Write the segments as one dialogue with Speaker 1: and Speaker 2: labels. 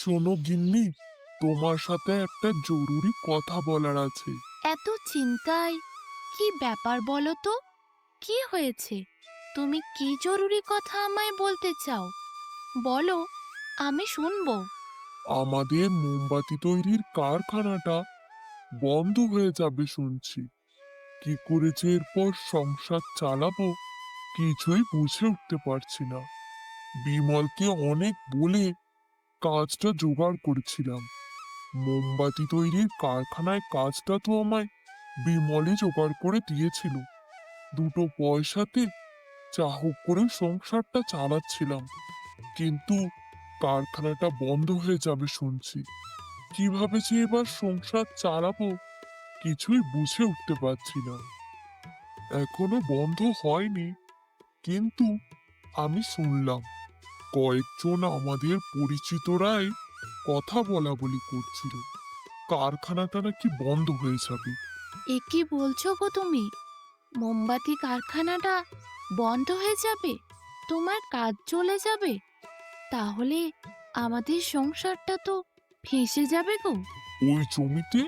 Speaker 1: শোনো গিন্নি, তোমার সাথে একটা জরুরি কথা বলার আছে।
Speaker 2: এত চিন্তায় কি ব্যাপার বলো তো? কি হয়েছে? তুমি কি জরুরি কথা আমায় বলতে চাও? বলো, আমি শুনবো।
Speaker 1: আমাদের মোমবাতি তৈরির কারখানাটা বন্ধ হয়ে যাবে শুনছি। কি করে যে এরপর সংসার চালাবো কিছুই বুঝে উঠতে পারছি না। বিমলকে অনেক বলে কাজটা জোগাড় করেছিলাম। মোমবাতি তৈরির কারখানায় কাজটা তো আমায় বিমলই জোগাড় করে দিয়েছিল। দুটো পয়সাতে যা হোক করে সংসারটা চালাচ্ছিলাম, কিন্তু কারখানাটা বন্ধ হয়ে যাবে শুনছি। কিভাবে যে এবার সংসার চালাবো কিছুই বুঝে উঠতে পারছি না। এখনো বন্ধ হয়নি, কিন্তু আমি শুনলাম কয়েকজন আমাদের পরিচিতরাই কথা বলা বলি করছিল কারখানাটা নাকি বন্ধ হয়ে যাবে।
Speaker 2: এ কি বলছো গো তুমি? মোমবাতি কারখানাটা বন্ধ হয়ে যাবে? তোমার কাজ চলে যাবে? তাহলে আমাদের সংসারটা তো ফেঁসে যাবে গো।
Speaker 1: ওই জমিতে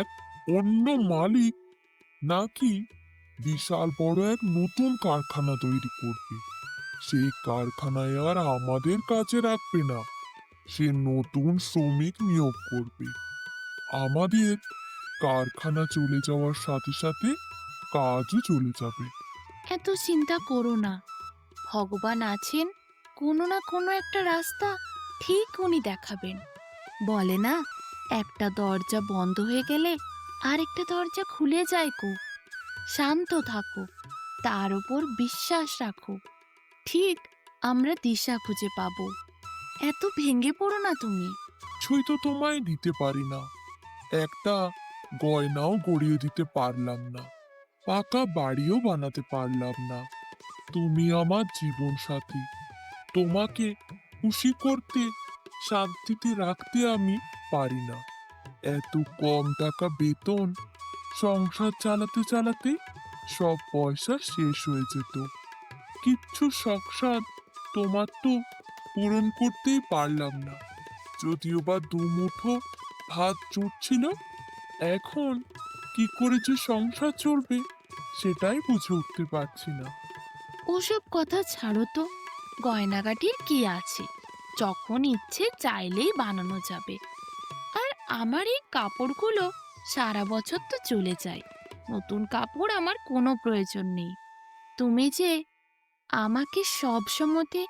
Speaker 1: এক অন্য মালিক নাকি বিশাল বড় এক নতুন কারখানা তৈরি করবে। সেই কারখানায় আর আমাদের কাজে রাখবে না, সে নতুন শ্রমিক নিয়োগ করবে। আমাদের কারখানা চলে যাওয়ার সাথে সাথে কাজও চলে যাবে।
Speaker 2: এত চিন্তা করো না, ভগবান আছেন, কোনো না কোনো একটা রাস্তা ঠিক উনি দেখাবেন। বলে না, একটা দরজা বন্ধ হয়ে গেলে আরেকটা দরজা খুলে যায় গো। শান্ত থাকো, তার উপর বিশ্বাস রাখো। ঠিক আমরা দিশা খুঁজে পাবো। এত ভেঙে পড়ো না তুমি।
Speaker 1: কিছুই তো তোমায় দিতে পারি না, একটা গয়নাও গড়িয়ে দিতে পারলাম না, পাকা বাড়িও বানাতে পারলাম না। তুমি আমার জীবন সাথী, তোমাকে খুশি করতে, শান্তিতে রাখতে আমি পারি না। এত কম টাকা বেতন, সংসার চালাতে চালাতে সব পয়সা শেষ হয়ে যেত। কিচ্ছু সংসার তোমার তো পূরণ করতেই পারলাম না। যদিও বা দুমুঠো ভাত জুটছিল, এখন কি করে যে সংসার চলবে সেটাই বুঝে উঠতে পারছি না।
Speaker 2: ওসব কথা ছাড়ো তো। গয়নাগাটির কি আছে? যখন ইচ্ছে চাইলেই বানানো যাবে। আর আমার এই কাপড়গুলো সারা বছর তো চলে যায়। নতুন কাপড় আমার কোনো প্রয়োজন নেই। তুমি যে আমাকে সব সময়তে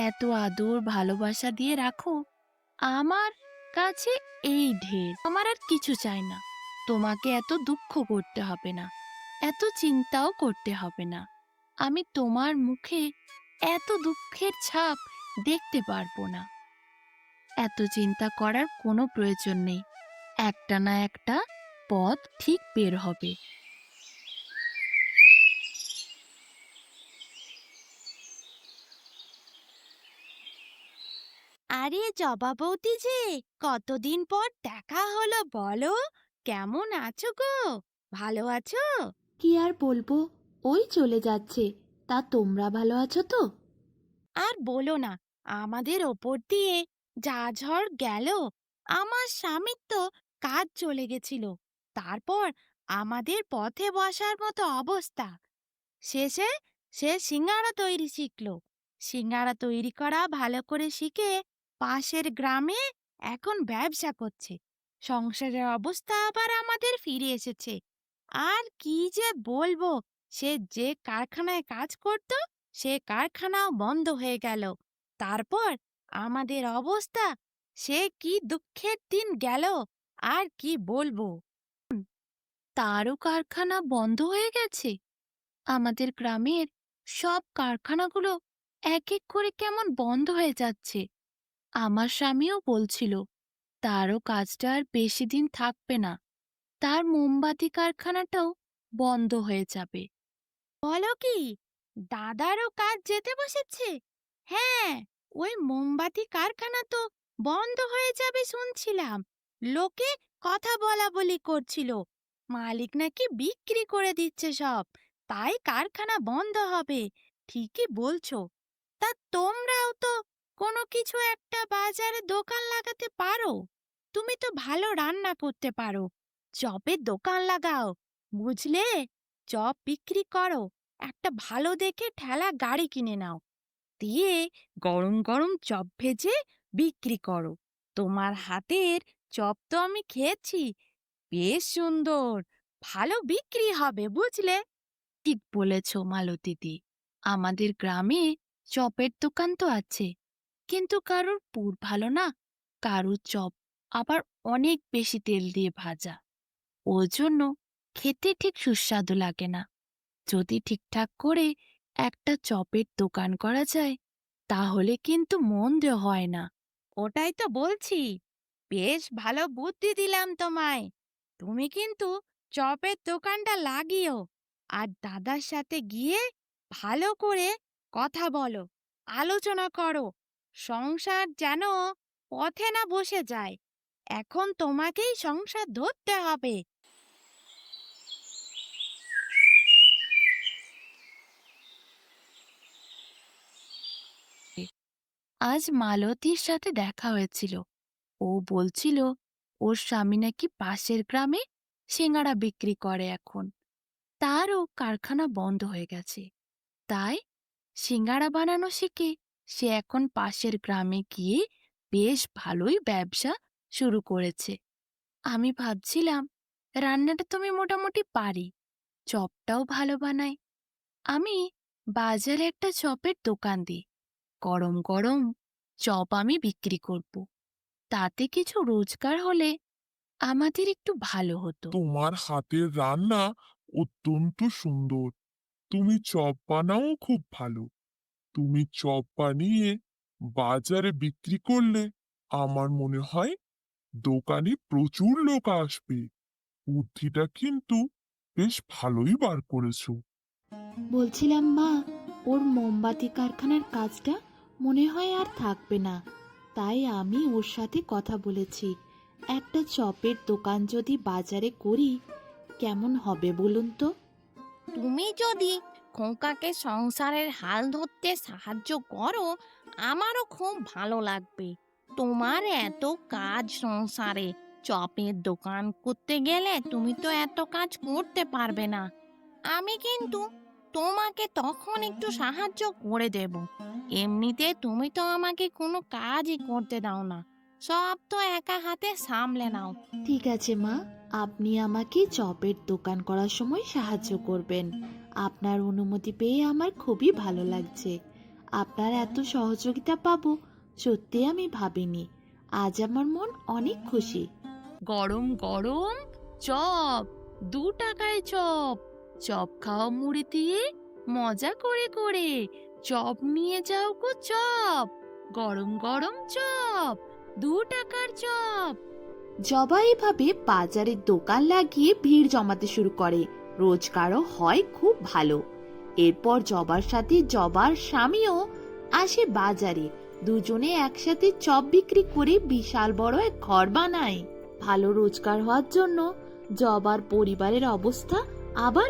Speaker 2: এত আদর ভালোবাসা দিয়ে রাখো, আমার কাছে এই ঢের। আমার আর কিছু চাই না। তোমাকে এত দুঃখ করতে হবে না, এত চিন্তাও করতে হবে না। আমি তোমার মুখে এত দুঃখের ছাপ দেখতে পারবো না। এত চিন্তা করার কোনো প্রয়োজন নেই। একটা না একটা পথ ঠিক বের হবে। আরে জবা বৌদি যে, কতদিন পর দেখা হলো বলো। কেমন আছো গো? ভালো আছো? কি আর বলবো, ওই চলে যাচ্ছে। তা তোমরা ভালো আছো তো? আর বলো না, আমাদের ওপর দিয়ে যা ঝড় গেল। আমার স্বামীর তো কাজ চলে গেছিল। তারপর আমাদের পথে বসার মতো অবস্থা। শেষে সে সিঙ্গারা তৈরি শিখলো। সিঙ্গারা তৈরি করা ভালো করে শিখে পাশের গ্রামে এখন ব্যবসা করছে। সংসারের অবস্থা আবার আমাদের ফিরে এসেছে। আর কি যে বলবো, সে যে কারখানায় কাজ করত, সে কারখানাও বন্ধ হয়ে গেল। তারপর আমাদের অবস্থা, সে কি দুঃখের দিন গেল, আর কি বলবো। তারও কারখানা বন্ধ হয়ে গেছে। আমাদের গ্রামের সব কারখানাগুলো এক এক করে কেমন বন্ধ হয়ে যাচ্ছে। আমার স্বামীও বলছিল তারও কাজটা আর বেশি দিন থাকবে না। তার মোমবাতি কারখানাটাও বন্ধ হয়ে যাবে। বলো কি, দাদারও কাজ যেতে বসেছে? হ্যাঁ, ওই মোমবাতি কারখানা তো বন্ধ হয়ে যাবে শুনছিলাম। লোকে কথা বলা বলি করছিল, মালিক নাকি বিক্রি করে দিচ্ছে সব, তাই কারখানা বন্ধ হবে। ঠিকই বলছো। তা তোমরাও তো কোনো কিছু একটা বাজারে দোকান লাগাতে পারো। তুমি তো ভালো রান্না করতে পারো, চপের দোকান লাগাও, বুঝলে? চপ বিক্রি করো, একটা ভালো দেখে ঠেলা গাড়ি কিনে নাও, দিয়ে গরম গরম চপ ভেজে বিক্রি করো। তোমার হাতের চপ তো আমি খেয়েছি, বেশ সুন্দর, ভালো বিক্রি হবে, বুঝলে? ঠিক বলেছ মালতীদি। আমাদের গ্রামে চপের দোকান তো আছে, কিন্তু কারোর পুর ভালো না, কারোর চপ আবার অনেক বেশি তেল দিয়ে ভাজা, ওই জন্য খেতে ঠিক সুস্বাদু লাগে না। যদি ঠিকঠাক করে একটা চপের দোকান করা যায়, তাহলে কিন্তু মন্দ হয় না। ওটাই তো বলছি, বেশ ভালো বুদ্ধি দিলাম তোমায়। তুমি কিন্তু চপের দোকানটা লাগিও, আর দাদার সাথে গিয়ে ভালো করে কথা বলো, আলোচনা করো, সংসার যেন পথে না বসে যায়। এখন তোমাকেই সংসার ধরতে হবে। আজ মালতীর সাথে দেখা হয়েছিল। ও বলছিল ওর স্বামী নাকি পাশের গ্রামে সিঙ্গাড়া বিক্রি করে এখন। তারও কারখানা বন্ধ হয়ে গেছে, তাই সিঙ্গাড়া বানানো শিখে সে এখন পাশের গ্রামে গিয়ে বেশ ভালোই ব্যবসা শুরু করেছে। আমি ভাবছিলাম, রান্নাটা তুমি মোটামুটি পারি, চপটাও ভালো বানাই। আমি বাজারে একটা চপের দোকান দিই, গরম গরম চপ আমি বিক্রি করব, তাতে কিছু রোজগার হলে আমাদের একটু ভালো হতো।
Speaker 1: তোমার হাতের রান্না অত্যন্ত সুন্দর। তুমি চপ বানাও খুব ভালো। তুমি চপ বানিয়ে বাজারে বিক্রি করলে আমার মনে হয় দোকানে প্রচুর লোক আসবে। বুদ্ধিটা কিন্তু বেশ ভালোই বার করেছো।
Speaker 3: বলছিলাম মা, ওর মোমবাতি কারখানার কাজটা মনে হয় আর থাকবে না, তাই আমি ওর সাথে কথা বলেছি। একটা চপের দোকান যদি বাজারে করি কেমন হবে বলুন তো?
Speaker 2: তুমি যদি খোকাকে সংসারের হাল ধরতে সাহায্য করো, আমারও খুব ভালো লাগবে। তোমার এত কাজ সংসারে, চপের দোকান করতে গেলে তুমি তো এত কাজ করতে পারবে না। আমি কিন্তু তোমাকে তখন একটু সাহায্য করে দেব। এমনিতে তুমি তো আমাকে কোনো কাজই করতে দাও না, সব তো একা হাতে সামলে নাও।
Speaker 3: ঠিক আছে মা, আপনি আমাকে চপের দোকান করার সময় সাহায্য করবেন। আপনার অনুমতি পেয়ে আমার খুবই ভালো লাগছে। আপনার এত সহযোগিতা পাবো সত্যি আমি ভাবিনি। আজ আমার মন অনেক খুশি।
Speaker 2: গরম গরম চপ, 2 টাকায় চপ, চপ খাওয়া মুড়ি দিয়ে মজা করে করে, চপ নিয়ে যাও গো চপ, গরম গরম চপ, 2 টাকার চপ।
Speaker 3: জবা এভাবে বাজারের দোকান লাগিয়ে ভিড় জমাতে শুরু করে, রোজগারও হয় খুব ভালো। এরপর জবার সাথে জবার স্বামীও আসে বাজারে, দুজনে একসাথে চপ বিক্রি করে বিশাল বড় এক ঘর বানায়। ভালো রোজগার হওয়ার জন্য জবার পরিবারের অবস্থা আবার